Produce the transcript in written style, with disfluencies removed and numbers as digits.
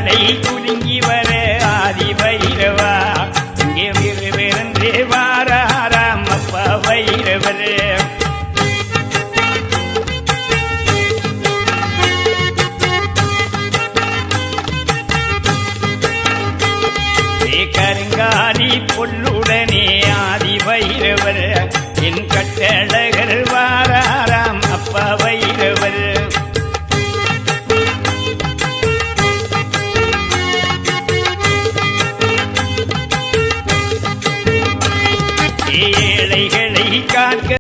தடை குலுங்கி வர ஆதி வைரவா இங்கே விறுவிறந்தே வாராராம் அப்பா வைரவரே. கருங்காலி பொல்லுடனே ஆதி வைரவர் என் கட்டழகர் வாரா